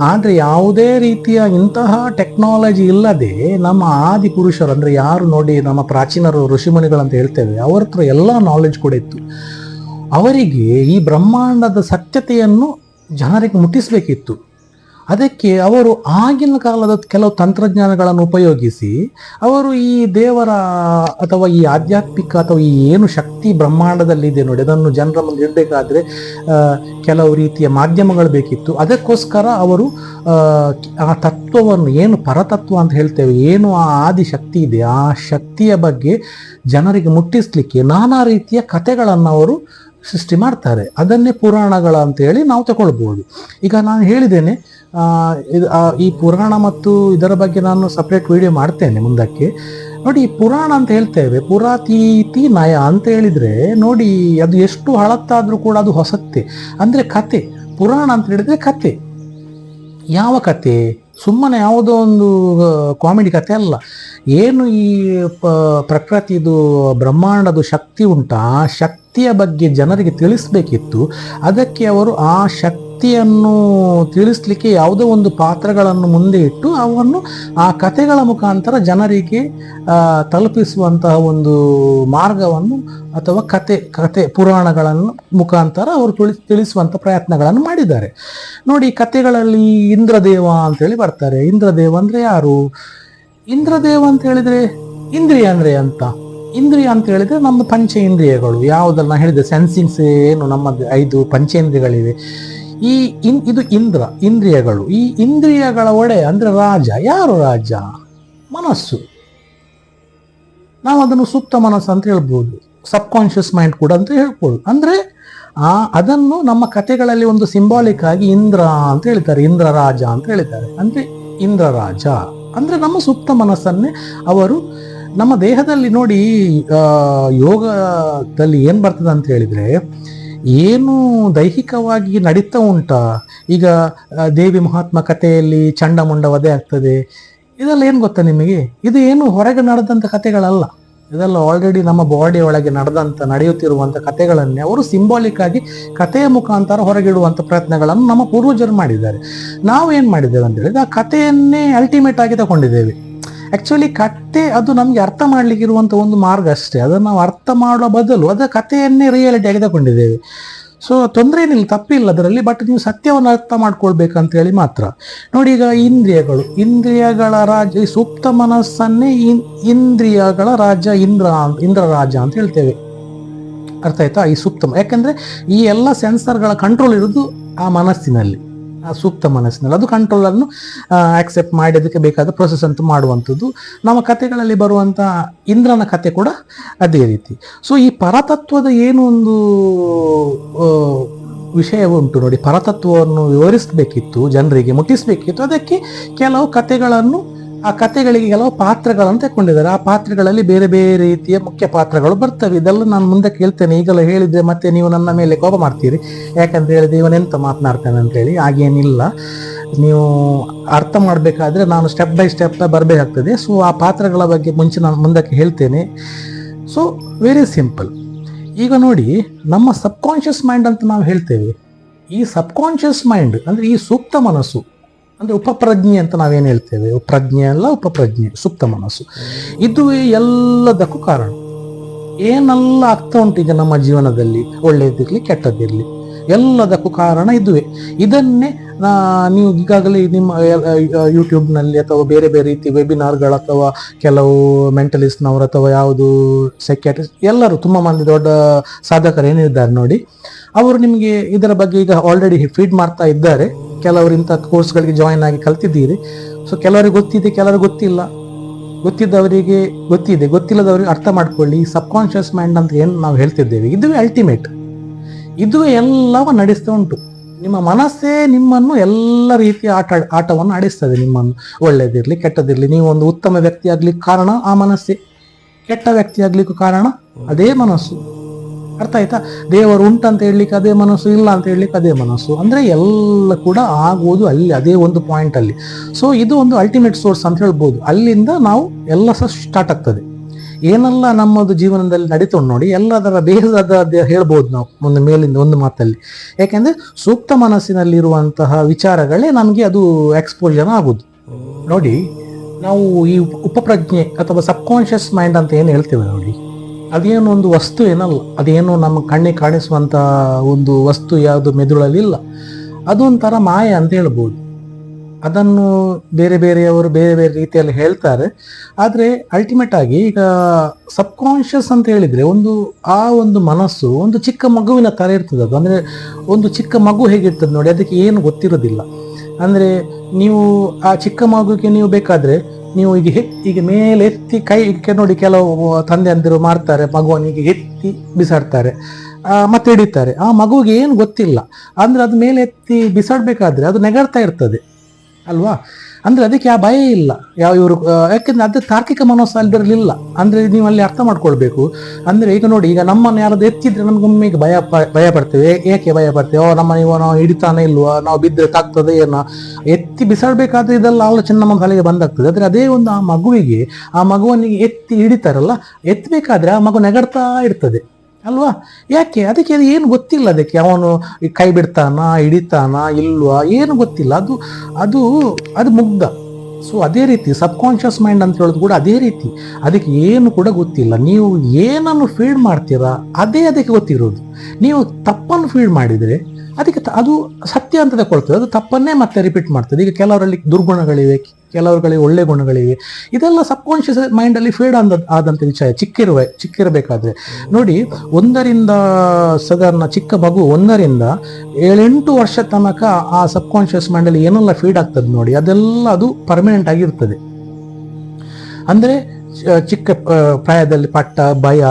ಆದರೆ ಯಾವುದೇ ರೀತಿಯ ಇಂತಹ ಟೆಕ್ನಾಲಜಿ ಇಲ್ಲದೆ ನಮ್ಮ ಆದಿ ಪುರುಷರು, ಅಂದರೆ ಯಾರು ನೋಡಿ ನಮ್ಮ ಪ್ರಾಚೀನರು ಋಷಿಮುನಿಗಳಂತ ಹೇಳ್ತೇವೆ, ಅವರ ಹತ್ರ ಎಲ್ಲ ನಾಲೆಜ್ ಕೂಡ ಇತ್ತು. ಅವರಿಗೆ ಈ ಬ್ರಹ್ಮಾಂಡದ ಸತ್ಯತೆಯನ್ನು ಜನರಿಗೆ ಮುಟ್ಟಿಸಬೇಕಿತ್ತು. ಅದಕ್ಕೆ ಅವರು ಆಗಿನ ಕಾಲದ ಕೆಲವು ತಂತ್ರಜ್ಞಾನಗಳನ್ನು ಉಪಯೋಗಿಸಿ ಅವರು ಈ ದೇವರ ಅಥವಾ ಈ ಆಧ್ಯಾತ್ಮಿಕ ಅಥವಾ ಈ ಏನು ಶಕ್ತಿ ಬ್ರಹ್ಮಾಂಡದಲ್ಲಿದೆ ನೋಡಿ, ಅದನ್ನು ಜನರ ಮುಂದೆ ಇಡಬೇಕಾದ್ರೆ ಕೆಲವು ರೀತಿಯ ಮಾಧ್ಯಮಗಳು ಬೇಕಿತ್ತು. ಅದಕ್ಕೋಸ್ಕರ ಅವರು ಆ ತತ್ವವನ್ನು, ಏನು ಪರತತ್ವ ಅಂತ ಹೇಳ್ತೇವೆ, ಏನು ಆ ಆದಿ ಶಕ್ತಿ ಇದೆ, ಆ ಶಕ್ತಿಯ ಬಗ್ಗೆ ಜನರಿಗೆ ಮುಟ್ಟಿಸ್ಲಿಕ್ಕೆ ನಾನಾ ರೀತಿಯ ಕಥೆಗಳನ್ನು ಅವರು ಸೃಷ್ಟಿ ಮಾಡ್ತಾರೆ. ಅದನ್ನೇ ಪುರಾಣಗಳ ಅಂತೇಳಿ ನಾವು ತಗೊಳ್ಬೋದು. ಈಗ ನಾನು ಹೇಳಿದ್ದೇನೆ, ಈ ಪುರಾಣ ಮತ್ತು ಇದರ ಬಗ್ಗೆ ನಾನು ಸಪ್ರೇಟ್ ವಿಡಿಯೋ ಮಾಡ್ತೇನೆ ಮುಂದಕ್ಕೆ. ನೋಡಿ, ಪುರಾಣ ಅಂತ ಹೇಳ್ತೇವೆ, ಪುರಾತೀತಿ ನಯ ಅಂತ ಹೇಳಿದರೆ ನೋಡಿ, ಅದು ಎಷ್ಟು ಹಳತ್ತಾದರೂ ಕೂಡ ಅದು ಹೊಸತ್ತೆ. ಅಂದರೆ ಕತೆ, ಪುರಾಣ ಅಂತ ಹೇಳಿದರೆ ಕತೆ. ಯಾವ ಕತೆ? ಸುಮ್ಮನೆ ಯಾವುದೋ ಒಂದು ಕಾಮಿಡಿ ಕತೆ ಅಲ್ಲ. ಏನು ಈ ಪ್ರಕೃತಿದು ಬ್ರಹ್ಮಾಂಡದ ಶಕ್ತಿ ಉಂಟಾ, ಆ ಶಕ್ತಿಯ ಬಗ್ಗೆ ಜನರಿಗೆ ತಿಳಿಸ್ಬೇಕಿತ್ತು. ಅದಕ್ಕೆ ಅವರು ಆ ಶಕ್ತಿಯನ್ನು ತಿಳಿಸ್ಲಿಕ್ಕೆ ಯಾವುದೋ ಒಂದು ಪಾತ್ರಗಳನ್ನು ಮುಂದೆ ಇಟ್ಟು ಅವನ್ನು ಆ ಕಥೆಗಳ ಮುಖಾಂತರ ಜನರಿಗೆ ತಲುಪಿಸುವಂತಹ ಒಂದು ಮಾರ್ಗವನ್ನು ಅಥವಾ ಕತೆ ಪುರಾಣಗಳನ್ನು ಮುಖಾಂತರ ಅವರು ತಿಳಿಸುವಂಥ ಪ್ರಯತ್ನಗಳನ್ನು ಮಾಡಿದ್ದಾರೆ. ನೋಡಿ, ಕಥೆಗಳಲ್ಲಿ ಇಂದ್ರದೇವ ಅಂತೇಳಿ ಬರ್ತಾರೆ. ಇಂದ್ರದೇವ ಅಂದರೆ ಯಾರು? ಇಂದ್ರದೇವ ಅಂತ ಹೇಳಿದರೆ ಇಂದ್ರಿಯ ಅಂದರೆ ಅಂತ. ಇಂದ್ರಿಯ ಅಂತ ಹೇಳಿದರೆ ನಮ್ಮ ಪಂಚೇಂದ್ರಿಯಗಳು, ಯಾವುದೆಲ್ಲ ಹೇಳಿದೆ, ಸೆನ್ಸಿಂಗ್ಸ್, ಏನು ನಮ್ಮ 5 ಪಂಚೇಂದ್ರಿಯಗಳಿವೆ. ಇದು ಇಂದ್ರಿಯಗಳು. ಈ ಇಂದ್ರಿಯಗಳ ಒಡೆ ಅಂದರೆ ರಾಜ. ಯಾರು ರಾಜ? ಮನಸ್ಸು. ನಾವು ಅದನ್ನು ಸುಪ್ತ ಮನಸ್ಸು ಅಂತ ಹೇಳ್ಬೋದು, ಸಬ್ಕಾನ್ಷಿಯಸ್ ಮೈಂಡ್ ಕೂಡ ಅಂತ ಹೇಳ್ಬೋದು. ಅಂದರೆ ಅದನ್ನು ನಮ್ಮ ಕಥೆಗಳಲ್ಲಿ ಒಂದು ಸಿಂಬಾಲಿಕ್ ಆಗಿ ಇಂದ್ರ ಅಂತ ಹೇಳ್ತಾರೆ, ಇಂದ್ರ ರಾಜ ಅಂತ ಹೇಳ್ತಾರೆ. ಅಂದರೆ ಇಂದ್ರ ರಾಜ ಅಂದರೆ ನಮ್ಮ ಸುಪ್ತ ಮನಸ್ಸನ್ನೇ ಅವರು ನಮ್ಮ ದೇಹದಲ್ಲಿ ನೋಡಿ. ಯೋಗದಲ್ಲಿ ಏನು ಬರ್ತದೆ ಅಂತ ಹೇಳಿದರೆ, ಏನು ದೈಹಿಕವಾಗಿ ನಡೀತಾ ಉಂಟಾ. ಈಗ ದೇವಿ ಮಹಾತ್ಮ ಕಥೆಯಲ್ಲಿ ಚಂಡಮುಂಡ ವಧೆ ಆಗ್ತದೆ, ಇದೆಲ್ಲ ಏನು ಗೊತ್ತಾ ನಿಮಗೆ, ಇದು ಏನು ಹೊರಗೆ ನಡೆದಂಥ ಕಥೆಗಳಲ್ಲ. ಇದೆಲ್ಲ ಆಲ್ರೆಡಿ ನಮ್ಮ ಬಾಡಿ ಒಳಗೆ ನಡೆಯುತ್ತಿರುವಂಥ ಕಥೆಗಳನ್ನೇ ಅವರು ಸಿಂಬಾಲಿಕ್ ಆಗಿ ಕಥೆಯ ಮುಖಾಂತರ ಹೊರಗಿಡುವಂಥ ಪ್ರಯತ್ನಗಳನ್ನು ನಮ್ಮ ಪೂರ್ವಜರು ಮಾಡಿದ್ದಾರೆ. ನಾವು ಏನು ಮಾಡಿದ್ದೇವೆ ಅಂತ ಹೇಳಿದ್ರೆ ಆ ಕಥೆಯನ್ನೇ ಅಲ್ಟಿಮೇಟ್ ಆಗಿ ತಗೊಂಡಿದ್ದೇವೆ. ಆ್ಯಕ್ಚುಲಿ ಕತೆ ಅದು ನಮಗೆ ಅರ್ಥ ಮಾಡ್ಲಿಕ್ಕೆ ಇರುವಂಥ ಒಂದು ಮಾರ್ಗ ಅಷ್ಟೇ. ಅದನ್ನು ನಾವು ಅರ್ಥ ಮಾಡುವ ಬದಲು ಅದರ ಕಥೆಯನ್ನೇ ರಿಯಾಲಿಟಿಯಾಗಿ ತಗೊಂಡಿದ್ದೇವೆ. ಸೊ ತೊಂದರೆ ಏನಿಲ್ಲ, ತಪ್ಪಿಲ್ಲ ಅದರಲ್ಲಿ. ಬಟ್ ನೀವು ಸತ್ಯವನ್ನು ಅರ್ಥ ಮಾಡ್ಕೊಳ್ಬೇಕಂತ ಹೇಳಿ ಮಾತ್ರ. ನೋಡಿ, ಈಗ ಇಂದ್ರಿಯಗಳ ರಾಜ್ಯ, ಈ ಸೂಕ್ತ ಮನಸ್ಸನ್ನೇ ಇಂದ್ರಿಯಗಳ ರಾಜ್ಯ, ಇಂದ್ರ ರಾಜ ಅಂತ ಹೇಳ್ತೇವೆ. ಅರ್ಥ ಆಯ್ತಾ? ಈ ಸೂಕ್ತ, ಯಾಕಂದ್ರೆ ಈ ಎಲ್ಲ ಸೆನ್ಸರ್ಗಳ ಕಂಟ್ರೋಲ್ ಇರೋದು ಆ ಮನಸ್ಸಿನಲ್ಲಿ, ಆ ಸೂಕ್ತ ಮನಸ್ಸಿನಲ್ಲಿ. ಅದು ಕಂಟ್ರೋಲನ್ನು ಆಕ್ಸೆಪ್ಟ್ ಮಾಡಿ ಅದಕ್ಕೆ ಬೇಕಾದ ಪ್ರೊಸೆಸ್ ಅಂತ ಮಾಡುವಂಥದ್ದು. ನಮ್ಮ ಕಥೆಗಳಲ್ಲಿ ಬರುವಂಥ ಇಂದ್ರನ ಕಥೆ ಕೂಡ ಅದೇ ರೀತಿ. ಸೊ ಈ ಪರತತ್ವದ ಏನು ಒಂದು ವಿಷಯ ಉಂಟು ನೋಡಿ, ಪರತತ್ವವನ್ನು ವಿವರಿಸಬೇಕಿತ್ತು, ಜನರಿಗೆ ಮುಟ್ಟಿಸಬೇಕಿತ್ತು. ಅದಕ್ಕೆ ಕೆಲವು ಕಥೆಗಳನ್ನು, ಆ ಕಥೆಗಳಿಗೆ ಕೆಲವು ಪಾತ್ರಗಳನ್ನು ತಗೊಂಡಿದ್ದಾರೆ. ಆ ಪಾತ್ರಗಳಲ್ಲಿ ಬೇರೆ ಬೇರೆ ರೀತಿಯ ಮುಖ್ಯ ಪಾತ್ರಗಳು ಬರ್ತವೆ. ಇದೆಲ್ಲ ನಾನು ಮುಂದೆ ಕೇಳ್ತೇನೆ. ಈಗಲೂ ಹೇಳಿದ್ರೆ ಮತ್ತೆ ನೀವು ನನ್ನ ಮೇಲೆ ಕೋಪ ಮಾಡ್ತೀರಿ, ಯಾಕಂತ ಹೇಳಿದ್ರೆ ಇವನೆಂತ ಮಾತನಾಡ್ತಾನೆ ಅಂತೇಳಿ. ಹಾಗೇನಿಲ್ಲ, ನೀವು ಅರ್ಥ ಮಾಡಬೇಕಾದ್ರೆ ನಾನು ಸ್ಟೆಪ್ ಬೈ ಸ್ಟೆಪ್ ಬರಬೇಕಾಗ್ತದೆ. ಸೊ ಆ ಪಾತ್ರಗಳ ಬಗ್ಗೆ ಮುಂಚೆ ನಾನು ಮುಂದಕ್ಕೆ ಹೇಳ್ತೇನೆ. So very simple. ಈಗ ನೋಡಿ, ನಮ್ಮ ಸಬ್ಕಾನ್ಷಿಯಸ್ ಮೈಂಡ್ ಅಂತ ನಾವು ಹೇಳ್ತೇವೆ. ಈ ಸಬ್ಕಾನ್ಷಿಯಸ್ ಮೈಂಡ್ ಅಂದರೆ ಈ ಸೂಕ್ತ ಮನಸ್ಸು, ಅಂದರೆ ಉಪಪ್ರಜ್ಞೆ ಅಂತ ನಾವೇನು ಹೇಳ್ತೇವೆ, ಪ್ರಜ್ಞೆ ಅಲ್ಲ ಉಪಪ್ರಜ್ಞೆ, ಸುಪ್ತ ಮನಸ್ಸು, ಇದು ಎಲ್ಲದಕ್ಕೂ ಕಾರಣ. ಏನೆಲ್ಲ ಆಗ್ತಾ ಉಂಟು ಈಗ ನಮ್ಮ ಜೀವನದಲ್ಲಿ, ಒಳ್ಳೆಯದಿರಲಿ ಕೆಟ್ಟದಿರಲಿ, ಎಲ್ಲದಕ್ಕೂ ಕಾರಣ ಇದುವೇ. ಇದನ್ನೇ ನೀವು ಈಗಾಗಲೇ ನಿಮ್ಮ ಯೂಟ್ಯೂಬ್ನಲ್ಲಿ ಅಥವಾ ಬೇರೆ ಬೇರೆ ರೀತಿ ವೆಬಿನಾರ್ಗಳು ಅಥವಾ ಕೆಲವು ಮೆಂಟಲಿಸ್ಟ್ನವರು ಅಥವಾ ಯಾವುದು ಸೈಕ್ಯಾಟ್ರಿಸ್ಟ್, ಎಲ್ಲರೂ ತುಂಬ ಮಂದಿ ದೊಡ್ಡ ಸಾಧಕರು ಏನಿದ್ದಾರೆ ನೋಡಿ, ಅವರು ನಿಮಗೆ ಇದರ ಬಗ್ಗೆ ಈಗ ಆಲ್ರೆಡಿ ಫೀಡ್ ಮಾಡ್ತಾ ಇದ್ದಾರೆ. ಕೆಲವರು ಇಂಥ ಕೋರ್ಸ್ಗಳಿಗೆ ಜಾಯಿನ್ ಆಗಿ ಕಲ್ತಿದ್ದೀರಿ. ಸೊ ಕೆಲವರಿಗೆ ಗೊತ್ತಿದೆ, ಕೆಲವರಿಗೆ ಗೊತ್ತಿಲ್ಲ. ಗೊತ್ತಿದ್ದವರಿಗೆ ಗೊತ್ತಿದೆ, ಗೊತ್ತಿಲ್ಲದವರಿಗೆ ಅರ್ಥ ಮಾಡ್ಕೊಳ್ಳಿ. ಈ ಸಬ್ಕಾನ್ಷಿಯಸ್ ಮೈಂಡ್ ಅಂತ ಏನು ನಾವು ಹೇಳ್ತಿದ್ದೇವೆ, ಇದುವೇ ಅಲ್ಟಿಮೇಟ್. ಇದುವೇ ಎಲ್ಲವ ನಡೆಸ್ತಾ ಉಂಟು. ನಿಮ್ಮ ಮನಸ್ಸೇ ನಿಮ್ಮನ್ನು ಎಲ್ಲ ರೀತಿಯ ಆಟವನ್ನು ಆಡಿಸ್ತದೆ. ನಿಮ್ಮನ್ನು ಒಳ್ಳೆಯದಿರಲಿ ಕೆಟ್ಟದಿರಲಿ, ನೀವು ಒಂದು ಉತ್ತಮ ವ್ಯಕ್ತಿ ಆಗ್ಲಿಕ್ಕೆ ಕಾರಣ ಆ ಮನಸ್ಸೇ, ಕೆಟ್ಟ ವ್ಯಕ್ತಿ ಆಗ್ಲಿಕ್ಕೂ ಕಾರಣ ಅದೇ ಮನಸ್ಸು. ಅರ್ಥ ಆಯ್ತಾ? ದೇವರು ಉಂಟಂತ ಹೇಳಲಿಕ್ಕೆ ಅದೇ ಮನಸ್ಸು, ಇಲ್ಲ ಅಂತ ಹೇಳಲಿಕ್ಕೆ ಅದೇ ಮನಸ್ಸು. ಅಂದರೆ ಎಲ್ಲ ಕೂಡ ಆಗುವುದು ಅಲ್ಲಿ, ಅದೇ ಒಂದು ಪಾಯಿಂಟಲ್ಲಿ. ಸೊ ಇದು ಒಂದು ಅಲ್ಟಿಮೇಟ್ ಸೋರ್ಸ್ ಅಂತ ಹೇಳ್ಬೋದು. ಅಲ್ಲಿಂದ ನಾವು ಎಲ್ಲ ಸಹ ಸ್ಟಾರ್ಟ್ ಆಗ್ತದೆ. ಏನೆಲ್ಲ ನಮ್ಮದು ಜೀವನದಲ್ಲಿ ನಡೀತು ನೋಡಿ, ಎಲ್ಲದರ ಬೇಸದ ಹೇಳ್ಬೋದು ನಾವು ಒಂದು ಮೇಲಿಂದ ಒಂದು ಮಾತಲ್ಲಿ. ಯಾಕೆಂದರೆ ಸೂಕ್ತ ಮನಸ್ಸಿನಲ್ಲಿರುವಂತಹ ವಿಚಾರಗಳೇ ನಮಗೆ ಅದು ಎಕ್ಸ್ಪೋಜರ್ ಆಗೋದು. ನೋಡಿ, ನಾವು ಈ ಉಪಪ್ರಜ್ಞೆ ಅಥವಾ ಸಬ್ಕಾನ್ಷಿಯಸ್ ಮೈಂಡ್ ಅಂತ ಏನು ಹೇಳ್ತೇವೆ ನೋಡಿ, ಅದೇನು ಒಂದು ವಸ್ತು ಏನಲ್ಲ. ಅದೇನು ನಮ್ಮ ಕಣ್ಣಿಗೆ ಕಾಣಿಸುವಂಥ ಒಂದು ವಸ್ತು ಯಾವುದು ಮೆದುಳಲ್ಲಿ ಇಲ್ಲ. ಅದೊಂಥರ ಮಾಯ ಅಂತ ಹೇಳ್ಬೋದು. ಅದನ್ನು ಬೇರೆ ಬೇರೆಯವರು ಬೇರೆ ಬೇರೆ ರೀತಿಯಲ್ಲಿ ಹೇಳ್ತಾರೆ. ಆದರೆ ಅಲ್ಟಿಮೇಟ್ ಆಗಿ ಈಗ ಸಬ್ಕಾನ್ಷಿಯಸ್ ಅಂತ ಹೇಳಿದರೆ ಆ ಒಂದು ಮನಸ್ಸು ಒಂದು ಚಿಕ್ಕ ಮಗುವಿನ ಥರ ಇರ್ತದೆ. ಅದು ಅಂದರೆ ಒಂದು ಚಿಕ್ಕ ಮಗು ಹೇಗಿರ್ತದೆ ನೋಡಿ, ಅದಕ್ಕೆ ಏನು ಗೊತ್ತಿರೋದಿಲ್ಲ. ಅಂದರೆ ನೀವು ಆ ಚಿಕ್ಕ ಮಗುವಿಗೆ ನೀವು ಬೇಕಾದರೆ ನೀವು ಈಗ ಮೇಲೆ ಎತ್ತಿ ಕೈ ನೋಡಿ, ಕೆಲವು ತಂದೆ ಅಂದಿರು ಮಾಡ್ತಾರೆ, ಮಗುವನಿಗೆ ಎತ್ತಿ ಬಿಸಾಡ್ತಾರೆ, ಮತ್ತೆ ಹಿಡಿತಾರೆ. ಆ ಮಗುವಿಗೆ ಏನು ಗೊತ್ತಿಲ್ಲ. ಅಂದರೆ ಅದು ಮೇಲೆ ಎತ್ತಿ ಬಿಸಾಡಬೇಕಾದ್ರೆ ಅದು ನೆಗಡ್ತಾ ಇರ್ತದೆ ಅಲ್ವಾ. ಅಂದರೆ ಅದಕ್ಕೆ ಆ ಭಯ ಇಲ್ಲ ಇವರು, ಯಾಕೆಂದರೆ ಅದು ತಾರ್ಕಿಕ ಮನಸ್ಸು ಅಲ್ಲಿರಲಿಲ್ಲ. ಅಂದರೆ ನೀವು ಅಲ್ಲಿ ಅರ್ಥ ಮಾಡ್ಕೊಳ್ಬೇಕು. ಅಂದರೆ ಈಗ ನೋಡಿ, ಈಗ ನಮ್ಮನ್ನು ಯಾರಾದ್ರು ಎತ್ತಿದ್ರೆ ನಮ್ಗೊಮ್ಮೆ ಈಗ ಭಯ ಪಡ್ತೇವೆ. ಏಕೆ ಭಯ ಪಡ್ತೇವೆ? ನಾವು ಹಿಡಿತಾನೆ ಇಲ್ವಾ, ನಾವು ಬಿದ್ದರೆ ತಾಗ್ತದೆ ಏನೋ, ಎತ್ತಿ ಬಿಸಾಡಬೇಕಾದ್ರೆ ಇದೆಲ್ಲ ಆಲೋಚನೆ ನಮ್ಮ ತಲೆಗೆ ಬಂದಾಗ್ತದೆ. ಆದರೆ ಅದೇ ಒಂದು ಆ ಮಗುವನಿಗೆ ಎತ್ತಿ ಹಿಡಿತಾರಲ್ಲ, ಎತ್ತಬೇಕಾದ್ರೆ ಆ ಮಗು ನೆಗಡ್ತಾ ಇರ್ತದೆ ಅಲ್ವಾ. ಯಾಕೆ? ಅದಕ್ಕೆ ಅದು ಏನು ಗೊತ್ತಿಲ್ಲ. ಅದಕ್ಕೆ ಅವನು ಕೈ ಬಿಡ್ತಾನ, ಹಿಡಿತಾನ ಇಲ್ವಾ, ಏನು ಗೊತ್ತಿಲ್ಲ. ಅದು ಮುಗ್ಧ. ಸೊ ಅದೇ ರೀತಿ ಸಬ್ಕಾನ್ಷಿಯಸ್ ಮೈಂಡ್ ಅಂತ ಹೇಳೋದು ಕೂಡ ಅದೇ ರೀತಿ. ಅದಕ್ಕೆ ಏನು ಕೂಡ ಗೊತ್ತಿಲ್ಲ. ನೀವು ಏನನ್ನು ಫೀಡ್ ಮಾಡ್ತೀರಾ ಅದೇ ಅದಕ್ಕೆ ಗೊತ್ತಿರೋದು. ನೀವು ತಪ್ಪನ್ನು ಫೀಡ್ ಮಾಡಿದರೆ ಅದಕ್ಕೆ ಅದು ಸತ್ಯ ಅಂತ ತಗೊಳ್ತದೆ, ಅದು ತಪ್ಪನ್ನೇ ಮತ್ತೆ ರಿಪೀಟ್ ಮಾಡ್ತದೆ. ಈಗ ಕೆಲವರಲ್ಲಿ ದುರ್ಗುಣಗಳಿವೆ, ಕೆಲವರುಗಳಿಗೆ ಒಳ್ಳೆ ಗುಣಗಳಿವೆ. ಇದೆಲ್ಲ ಸಬ್ಕಾನ್ಷಿಯಸ್ ಮೈಂಡಲ್ಲಿ ಫೀಡ್ ಆದಂಥ ವಿಷಯ. ಚಿಕ್ಕಿರಬೇಕಾದ್ರೆ ನೋಡಿ, ಸಾಧಾರಣ ಚಿಕ್ಕ ಮಗು 1ರಿಂದ 7-8 ವರ್ಷ ತನಕ ಆ ಸಬ್ಕಾನ್ಷಿಯಸ್ ಮೈಂಡಲ್ಲಿ ಏನೆಲ್ಲ ಫೀಡ್ ಆಗ್ತದೆ ನೋಡಿ, ಅದೆಲ್ಲ ಅದು ಪರ್ಮನೆಂಟ್ ಆಗಿರ್ತದೆ. ಅಂದರೆ ಚಿಕ್ಕ ಪ್ರಾಯದಲ್ಲಿ ಪಟ್ಟ ಭಯ,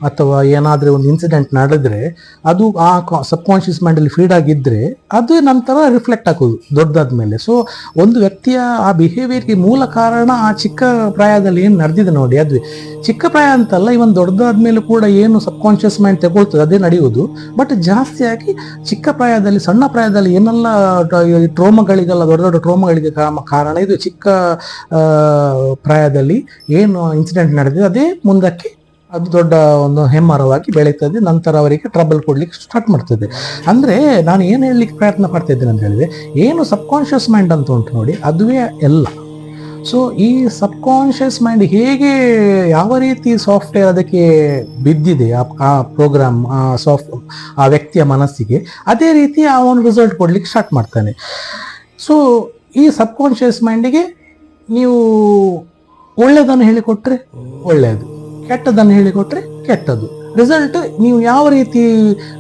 ಅಥವಾ ಏನಾದರೂ ಒಂದು ಇನ್ಸಿಡೆಂಟ್ ನಡೆದ್ರೆ ಅದು ಆ ಸಬ್ಕಾನ್ಷಿಯಸ್ ಮೈಂಡಲ್ಲಿ ಫೀಡ್ ಆಗಿದ್ದರೆ ಅದು ನಂತರ ರಿಫ್ಲೆಕ್ಟ್ ಆಗೋದು ದೊಡ್ಡದಾದ ಮೇಲೆ. ಸೊ ಒಂದು ವ್ಯಕ್ತಿಯ ಆ ಬಿಹೇವಿಯರ್ಗೆ ಮೂಲ ಕಾರಣ ಆ ಚಿಕ್ಕ ಪ್ರಾಯದಲ್ಲಿ ಏನು ನಡೆದಿದೆ ನೋಡಿ, ಅದು ಚಿಕ್ಕ ಪ್ರಾಯ ಅಂತಲ್ಲ, ಇವನ್ ದೊಡ್ಡದಾದ ಮೇಲೆ ಕೂಡ ಏನು ಸಬ್ಕಾನ್ಷಿಯಸ್ ಮೈಂಡ್ ತಗೊಳ್ತದೆ ಅದೇ ನಡೆಯುವುದು. ಬಟ್ ಜಾಸ್ತಿಯಾಗಿ ಚಿಕ್ಕ ಪ್ರಾಯದಲ್ಲಿ, ಸಣ್ಣ ಪ್ರಾಯದಲ್ಲಿ ಏನೆಲ್ಲ ಟ್ರೋಮಗಳಿಗೆಲ್ಲ, ದೊಡ್ಡ ದೊಡ್ಡ ಟ್ರೋಮಗಳಿಗೆ ಕಾರಣ ಇದು ಚಿಕ್ಕ ಪ್ರಾಯದಲ್ಲಿ ಏನು ಇನ್ಸಿಡೆಂಟ್ ನಡೆದಿದೆ ಅದೇ ಮುಂದಕ್ಕೆ ಅದು ದೊಡ್ಡ ಒಂದು ಹೆಮ್ಮರವಾಗಿ ಬೆಳೀತದೆ, ನಂತರ ಅವರಿಗೆ ಟ್ರಬಲ್ ಕೊಡ್ಲಿಕ್ಕೆ ಸ್ಟಾರ್ಟ್ ಮಾಡ್ತದೆ. ಅಂದರೆ ನಾನು ಏನು ಹೇಳಲಿಕ್ಕೆ ಪ್ರಯತ್ನ ಪಡ್ತಿದ್ದೇನೆ ಅಂತ ಹೇಳಿದ್ರೆ, ಏನು ಸಬ್ಕಾನ್ಷಿಯಸ್ ಮೈಂಡ್ ಅಂತ ಉಂಟು ನೋಡಿ, ಅದುವೇ ಎಲ್ಲ. ಸೊ ಈ ಸಬ್ಕಾನ್ಷಿಯಸ್ ಮೈಂಡ್ ಹೇಗೆ, ಯಾವ ರೀತಿ ಸಾಫ್ಟ್ವೇರ್ ಅದಕ್ಕೆ ಬಿದ್ದಿದೆ ಆ ಪ್ರೋಗ್ರಾಮ್, ಆ ವ್ಯಕ್ತಿಯ ಮನಸ್ಸಿಗೆ, ಅದೇ ರೀತಿ ಆ ಒಂದು ರಿಸಲ್ಟ್ ಕೊಡ್ಲಿಕ್ಕೆ ಸ್ಟಾರ್ಟ್ ಮಾಡ್ತಾನೆ. ಸೊ ಈ ಸಬ್ಕಾನ್ಷಿಯಸ್ ಮೈಂಡಿಗೆ ನೀವು ಒಳ್ಳೆಯದನ್ನು ಹೇಳಿಕೊಟ್ರೆ ಒಳ್ಳೆಯದು, ಕೆಟ್ಟದನ್ನು ಹೇಳಿಕೊಟ್ರೆ ಕೆಟ್ಟದ್ದು. ರಿಸಲ್ಟ್ ನೀವು ಯಾವ ರೀತಿ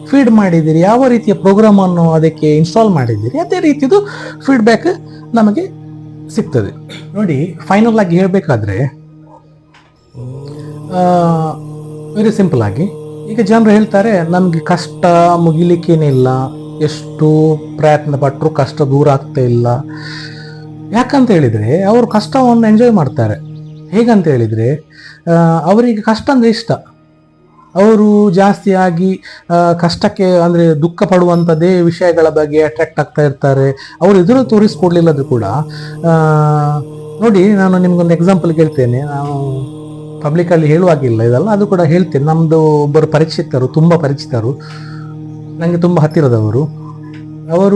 ಫೀಡ್ ಮಾಡಿದ್ದೀರಿ, ಯಾವ ರೀತಿಯ ಪ್ರೋಗ್ರಾಮನ್ನು ಅದಕ್ಕೆ ಇನ್ಸ್ಟಾಲ್ ಮಾಡಿದ್ದೀರಿ, ಅದೇ ರೀತಿದು ಫೀಡ್ಬ್ಯಾಕ್ ನಮಗೆ ಸಿಗ್ತದೆ. ನೋಡಿ, ಫೈನಲ್ ಆಗಿ ಹೇಳಬೇಕಾದ್ರೆ ವೆರಿ ಸಿಂಪಲ್ ಆಗಿ, ಈಗ ಜನರು ಹೇಳ್ತಾರೆ ನಮಗೆ ಕಷ್ಟ ಮುಗಿಲಿಕ್ಕೇನಿಲ್ಲ, ಎಷ್ಟು ಪ್ರಯತ್ನ ಪಟ್ಟರು ಕಷ್ಟ ದೂರ ಆಗ್ತಾ ಇಲ್ಲ. ಯಾಕಂತ ಹೇಳಿದರೆ ಅವರು ಕಷ್ಟವನ್ನು ಎಂಜಾಯ್ ಮಾಡ್ತಾರೆ. ಹೇಗಂತ ಹೇಳಿದರೆ ಅವರಿಗೆ ಕಷ್ಟ ಅಂದರೆ ಇಷ್ಟ. ಅವರು ಜಾಸ್ತಿಯಾಗಿ ಕಷ್ಟಕ್ಕೆ ಅಂದರೆ ದುಃಖ ಪಡುವಂಥದ್ದೇ ವಿಷಯಗಳ ಬಗ್ಗೆ ಅಟ್ರಾಕ್ಟ್ ಆಗ್ತಾ ಇರ್ತಾರೆ. ಅವರು ಎದುರು ತೋರಿಸ್ಕೊಡ್ಲಿಲ್ಲದ್ರೂ ಕೂಡ ನೋಡಿ, ನಾನು ನಿಮ್ಗೊಂದು ಎಕ್ಸಾಂಪಲ್ ಹೇಳ್ತೇನೆ. ನಾನು ಪಬ್ಲಿಕಲ್ಲಿ ಹೇಳುವಾಗಿಲ್ಲ ಇದೆಲ್ಲ, ಅದು ಕೂಡ ಹೇಳ್ತೇನೆ. ನಮ್ಮದು ಒಬ್ಬರು ಪರಿಚಿತರು, ತುಂಬ ಪರಿಚಿತರು, ನನಗೆ ತುಂಬ ಹತ್ತಿರದವರು. ಅವ್ರ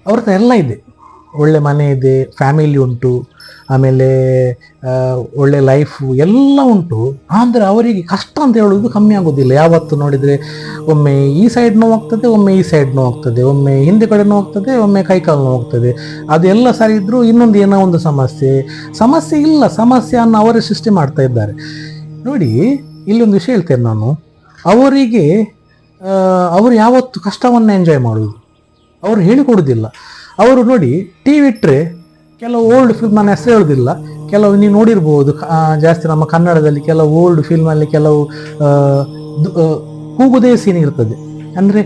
ಹತ್ರ ಎಲ್ಲ ಇದೆ, ಒಳ್ಳೆ ಮನೆ ಇದೆ, ಫ್ಯಾಮಿಲಿ ಉಂಟು, ಆಮೇಲೆ ಒಳ್ಳೆ ಲೈಫು ಎಲ್ಲ ಉಂಟು. ಆದರೆ ಅವರಿಗೆ ಕಷ್ಟ ಅಂತ ಹೇಳೋದು ಕಮ್ಮಿ ಆಗೋದಿಲ್ಲ. ಯಾವತ್ತು ನೋಡಿದರೆ ಒಮ್ಮೆ ಈ ಸೈಡ್ ನೋವಾಗ್ತದೆ, ಒಮ್ಮೆ ಈ ಸೈಡ್ ನೋವಾಗ್ತದೆ, ಒಮ್ಮೆ ಹಿಂದೆ ಕಡೆ ನೋವಾಗ್ತದೆ, ಒಮ್ಮೆ ಕೈಕಾಲು ನೋವಾಗ್ತದೆ. ಅದೆಲ್ಲ ಸರಿ ಇದ್ದರೂ ಇನ್ನೊಂದು ಏನೋ ಒಂದು ಸಮಸ್ಯೆ ಇಲ್ಲ, ಸಮಸ್ಯೆಯನ್ನು ಅವರೇ ಸೃಷ್ಟಿ ಮಾಡ್ತಾ ಇದ್ದಾರೆ. ನೋಡಿ, ಇಲ್ಲೊಂದು ವಿಷಯ ಹೇಳ್ತೇನೆ ನಾನು. ಅವರು ಯಾವತ್ತು ಕಷ್ಟವನ್ನು ಎಂಜಾಯ್ ಮಾಡೋದು, ಅವರು ಹೇಳಿಕೊಡೋದಿಲ್ಲ. ಅವರು ನೋಡಿ, ಟಿ ವಿ ಇಟ್ಟರೆ ಕೆಲವು ಓಲ್ಡ್ ಫಿಲ್ಮ್, ನಾನು ಹೆಸರು ಹೇಳೋದಿಲ್ಲ, ಕೆಲವು ನೀವು ನೋಡಿರ್ಬೋದು, ಜಾಸ್ತಿ ನಮ್ಮ ಕನ್ನಡದಲ್ಲಿ ಕೆಲವು ಓಲ್ಡ್ ಫಿಲ್ಮಲ್ಲಿ ಕೆಲವು ಕೂಗುದೇ ಸೀನ್ ಇರ್ತದೆ. ಅಂದರೆ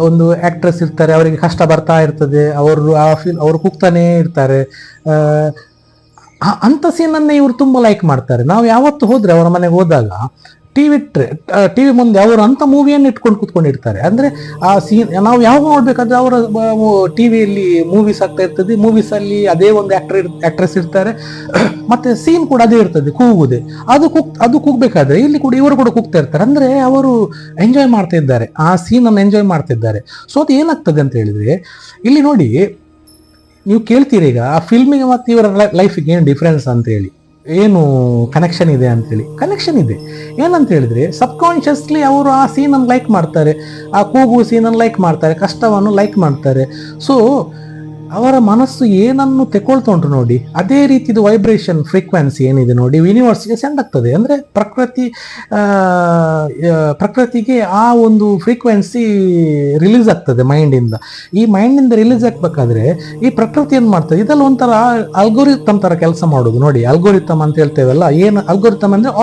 ಒಂದು ಆ್ಯಕ್ಟ್ರೆಸ್ ಇರ್ತಾರೆ, ಅವರಿಗೆ ಕಷ್ಟ ಬರ್ತಾ ಇರ್ತದೆ, ಅವರು ಕೂಗ್ತಾನೇ ಇರ್ತಾರೆ. ಅಂಥ ಸೀನನ್ನೇ ಇವರು ತುಂಬ ಲೈಕ್ ಮಾಡ್ತಾರೆ. ನಾವು ಯಾವತ್ತು ಹೋದರೆ ಅವರ ಮನೆಗೆ ಹೋದಾಗ ಟಿ ವಿ ಮುಂದೆ ಅವರು ಅಂಥ ಮೂವಿಯನ್ನು ಇಟ್ಕೊಂಡು ಕೂತ್ಕೊಂಡಿರ್ತಾರೆ. ಅಂದರೆ ಆ ಸೀನ್ ನಾವು ಯಾವಾಗ ನೋಡ್ಬೇಕಾದ್ರೆ ಅವರ ಟಿ ವಿಯಲ್ಲಿ ಮೂವೀಸ್ ಆಗ್ತಾ ಇರ್ತದೆ, ಮೂವೀಸಲ್ಲಿ ಅದೇ ಒಂದು ಆ್ಯಕ್ಟ್ರೆಸ್ ಇರ್ತಾರೆ, ಮತ್ತು ಸೀನ್ ಕೂಡ ಅದೇ ಇರ್ತದೆ, ಕೂಗುದೆ. ಅದು ಕೂಗಬೇಕಾದ್ರೆ ಇಲ್ಲಿ ಕೂಡ ಇವರು ಕೂಡ ಕೂಗ್ತಾ ಇರ್ತಾರೆ. ಅಂದರೆ ಅವರು ಎಂಜಾಯ್ ಮಾಡ್ತಾ ಇದ್ದಾರೆ, ಆ ಸೀನನ್ನು ಎಂಜಾಯ್ ಮಾಡ್ತಿದ್ದಾರೆ. ಸೊ ಅದು ಏನಾಗ್ತದೆ ಅಂತ ಹೇಳಿದರೆ, ಇಲ್ಲಿ ನೋಡಿ, ನೀವು ಕೇಳ್ತೀರಿ ಈಗ ಆ ಫಿಲ್ಮಿಗೆ ಮತ್ತು ಇವರ ಲೈಫಿಗೆ ಏನು ಡಿಫ್ರೆನ್ಸ್ ಅಂತ ಹೇಳಿ, ಏನು ಕನೆಕ್ಷನ್ ಇದೆ ಅಂತೇಳಿ. ಕನೆಕ್ಷನ್ ಇದೆ. ಏನಂತ ಹೇಳಿದ್ರೆ, ಸಬ್ಕಾನ್ಷಿಯಸ್ಲಿ ಅವರು ಆ ಸೀನನ್ನು ಲೈಕ್ ಮಾಡ್ತಾರೆ, ಆ ಕೂಗು ಸೀನನ್ನು ಲೈಕ್ ಮಾಡ್ತಾರೆ, ಕಷ್ಟವನ್ನು ಲೈಕ್ ಮಾಡ್ತಾರೆ. ಸೊ ಅವರ ಮನಸ್ಸು ಏನನ್ನು ತೆಕೊಳ್ತಾ ಉಂಟು ನೋಡಿ, ಅದೇ ರೀತಿದು ವೈಬ್ರೇಷನ್ ಫ್ರೀಕ್ವೆನ್ಸಿ ಏನಿದೆ ನೋಡಿ ಯೂನಿವರ್ಸ್ಗೆ ಸೆಂಡ್ ಆಗ್ತದೆ. ಅಂದರೆ ಪ್ರಕೃತಿಗೆ ಆ ಒಂದು ಫ್ರೀಕ್ವೆನ್ಸಿ ರಿಲೀಸ್ ಆಗ್ತದೆ ಮೈಂಡಿಂದ. ಈ ಮೈಂಡಿಂದ ರಿಲೀಸ್ ಆಗ್ಬೇಕಾದ್ರೆ ಈ ಪ್ರಕೃತಿ ಏನು ಮಾಡ್ತದೆ, ಇದೆಲ್ಲ ಒಂಥರ ಅಲ್ಗೋರಿಥಮ್ ಥರ ಕೆಲಸ ಮಾಡೋದು ನೋಡಿ. ಅಲ್ಗೋರಿಥಮ್ ಅಂತ ಹೇಳ್ತೇವಲ್ಲ, ಏನು ಅಲ್ಗೋರಿಥಮ್ ಅಂದರೆ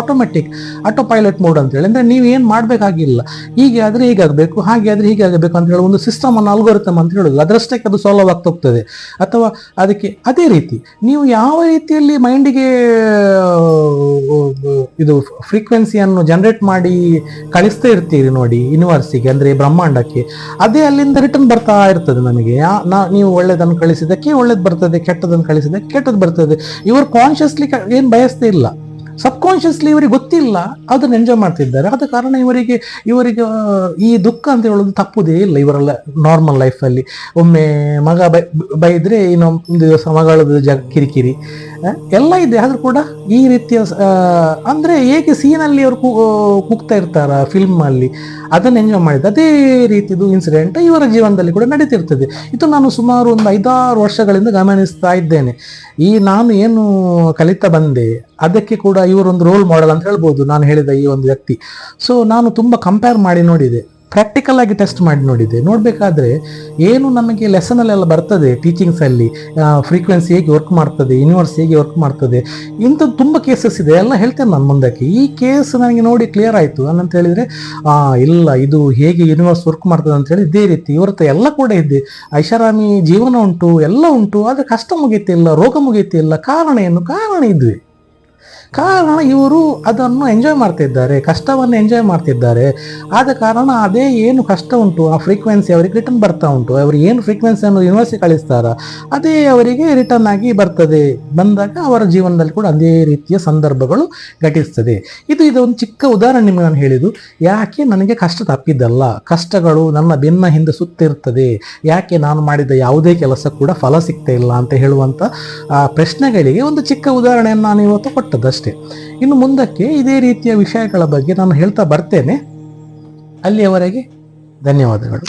ಆಟೋ ಪೈಲಟ್ ಮೋಡ್ ಅಂತೇಳಿ. ಅಂದರೆ ನೀವು ಏನು ಮಾಡಬೇಕಾಗಿಲ್ಲ, ಹೀಗೆ ಆದರೆ ಹೀಗಾಗಬೇಕು, ಹಾಗೆ ಆದರೆ ಹೀಗೆ ಆಗಬೇಕು ಅಂತ ಹೇಳಿ ಒಂದು ಸಿಸ್ಟಮನ್ನು ಅಲ್ಗೋರಿಥಮ್ ಅಂತ ಹೇಳೋದು. ಅದರಷ್ಟಕ್ಕೆ ಅದು ಸಾಲ್ವ್ ಆಗ್ತಾ ಹೋಗ್ತದೆ. ಅಥವಾ ಅದಕ್ಕೆ ಅದೇ ರೀತಿ ನೀವು ಯಾವ ರೀತಿಯಲ್ಲಿ ಮೈಂಡಿಗೆ ಇದು ಫ್ರೀಕ್ವೆನ್ಸಿಯನ್ನು ಜನರೇಟ್ ಮಾಡಿ ಕಳಿಸ್ತಾ ಇರ್ತೀರಿ ನೋಡಿ ಯೂನಿವರ್ಸಿಗೆ, ಅಂದರೆ ಬ್ರಹ್ಮಾಂಡಕ್ಕೆ, ಅದೇ ಅಲ್ಲಿಂದ ರಿಟರ್ನ್ ಬರ್ತಾ ಇರ್ತದೆ ನಮಗೆ. ನೀವು ಒಳ್ಳೆದನ್ನು ಕಳಿಸಿದ್ದಕ್ಕೆ ಒಳ್ಳೇದು ಬರ್ತದೆ, ಕೆಟ್ಟದನ್ನು ಕಳಿಸಿದ್ದಕ್ಕೆ ಕೆಟ್ಟದ್ದು ಬರ್ತದೆ. ಇವರು ಕಾನ್ಷಿಯಸ್ಲಿ ಏನು ಬಯಸ್ತಾ ಇಲ್ಲ, ಸಬ್ಕಾನ್ಷಿಯಸ್ಲಿ ಇವರಿಗೆ ಗೊತ್ತಿಲ್ಲ, ಅದನ್ನು ಎಂಜಾಯ್ ಮಾಡ್ತಿದ್ದಾರೆ. ಆದ ಕಾರಣ ಇವರಿಗೆ ಈ ದುಃಖ ಅಂತ ಹೇಳೋದು ತಪ್ಪುದೇ ಇಲ್ಲ ಇವರೆಲ್ಲ ನಾರ್ಮಲ್ ಲೈಫಲ್ಲಿ. ಒಮ್ಮೆ ಮಗ ಬೈದರೆ ಇನ್ನೊಂದು ದಿವಸ ಮಗಳದ್ದು ಕಿರಿಕಿರಿ ಎಲ್ಲ ಇದೆ. ಆದರೂ ಕೂಡ ಈ ರೀತಿಯ ಅಂದರೆ ಹೇಗೆ ಸೀನಲ್ಲಿ ಅವರು ಕೂಗ್ತಾ ಇರ್ತಾರ ಫಿಲ್ಮಲ್ಲಿ, ಅದನ್ನು ಎಂಜಾಯ್ ಮಾಡಿದ್ದು ಅದೇ ರೀತಿದು ಇನ್ಸಿಡೆಂಟ್ ಇವರ ಜೀವನದಲ್ಲಿ ಕೂಡ ನಡೀತಿರ್ತದೆ. ಇದು ನಾನು ಸುಮಾರು ಒಂದು 5-6 ವರ್ಷಗಳಿಂದ ಗಮನಿಸ್ತಾ ಇದ್ದೇನೆ. ನಾನು ಏನು ಕಲಿತಾ ಬಂದೆ ಅದಕ್ಕೆ ಕೂಡ ಇವರೊಂದು ರೋಲ್ ಮಾಡೆಲ್ ಅಂತ ಹೇಳ್ಬೋದು, ನಾನು ಹೇಳಿದ ಈ ಒಂದು ವ್ಯಕ್ತಿ. ಸೊ ನಾನು ತುಂಬ ಕಂಪೇರ್ ಮಾಡಿ ನೋಡಿದೆ. ಪ್ರಾಕ್ಟಿಕಲ್ ಆಗಿ ಟೆಸ್ಟ್ ಮಾಡಿ ನೋಡಬೇಕಾದ್ರೆ ಏನು ನಮಗೆ ಲೆಸನಲ್ಲೆಲ್ಲ ಬರ್ತದೆ ಟೀಚಿಂಗ್ಸಲ್ಲಿ, ಫ್ರೀಕ್ವೆನ್ಸಿ ಹೇಗೆ ವರ್ಕ್ ಮಾಡ್ತದೆ, ಯೂನಿವರ್ಸ್ ಹೇಗೆ ವರ್ಕ್ ಮಾಡ್ತದೆ, ಇಂಥದ್ದು ತುಂಬ ಕೇಸಸ್ ಇದೆ, ಎಲ್ಲ ಹೇಳ್ತೇನೆ ನಾನು ಮುಂದಕ್ಕೆ. ಈ ಕೇಸ್ ನನಗೆ ನೋಡಿ ಕ್ಲಿಯರ್ ಆಯಿತು. ಏನಂತ ಹೇಳಿದರೆ ಇಲ್ಲ, ಇದು ಹೇಗೆ ಯೂನಿವರ್ಸ್ ವರ್ಕ್ ಮಾಡ್ತದೆ ಅಂತೇಳಿ ಇದೇ ರೀತಿ ಇವರತ್ರ ಎಲ್ಲ ಕೂಡ ಇದೆ. ಐಷಾರಾಮಿ ಜೀವನ ಉಂಟು, ಎಲ್ಲ ಉಂಟು, ಆದರೆ ಕಷ್ಟ ಮುಗೀತಿಲ್ಲ, ರೋಗ ಮುಗೀತಿಲ್ಲ. ಕಾರಣ ಏನು? ಕಾರಣ ಇದ್ವಿ. ಕಾರಣ ಇವರು ಅದನ್ನು ಎಂಜಾಯ್ ಮಾಡ್ತಿದ್ದಾರೆ, ಕಷ್ಟವನ್ನು ಎಂಜಾಯ್ ಮಾಡ್ತಿದ್ದಾರೆ. ಆದ ಕಾರಣ ಅದೇ ಏನು ಕಷ್ಟ ಉಂಟು ಆ ಫ್ರೀಕ್ವೆನ್ಸಿ ಅವರಿಗೆ ರಿಟರ್ನ್ ಬರ್ತಾ ಉಂಟು. ಅವರು ಏನು ಫ್ರೀಕ್ವೆನ್ಸಿಯನ್ನು ಯೂನಿವರ್ಸಿಟಿ ಕಳಿಸ್ತಾರ ಅದೇ ಅವರಿಗೆ ರಿಟರ್ನ್ ಆಗಿ ಬರ್ತದೆ. ಬಂದಾಗ ಅವರ ಜೀವನದಲ್ಲಿ ಕೂಡ ಅದೇ ರೀತಿಯ ಸಂದರ್ಭಗಳು ಘಟಿಸ್ತದೆ. ಇದೊಂದು ಚಿಕ್ಕ ಉದಾಹರಣೆ ನಿಮಗೆ ನಾನು ಹೇಳಿದ್ದು. ಯಾಕೆ ನನಗೆ ಕಷ್ಟ ತಪ್ಪಿದ್ದಲ್ಲ, ಕಷ್ಟಗಳು ನನ್ನ ಬೆನ್ನ ಹಿಂದೆ ಸುತ್ತಿರ್ತದೆ, ಯಾಕೆ ನಾನು ಮಾಡಿದ ಯಾವುದೇ ಕೆಲಸ ಕೂಡ ಫಲ ಸಿಗ್ತಾ ಇಲ್ಲ ಅಂತ ಹೇಳುವಂಥ ಪ್ರಶ್ನೆಗಳಿಗೆ ಒಂದು ಚಿಕ್ಕ ಉದಾಹರಣೆಯನ್ನು ನಾನು ಇವತ್ತು ಕೊಟ್ಟದ್ದು. ಇನ್ನು ಮುಂದಕ್ಕೆ ಇದೇ ರೀತಿಯ ವಿಷಯಗಳ ಬಗ್ಗೆ ನಾನು ಹೇಳ್ತಾ ಬರ್ತೇನೆ. ಅಲ್ಲಿಯವರೆಗೆ ಧನ್ಯವಾದಗಳು.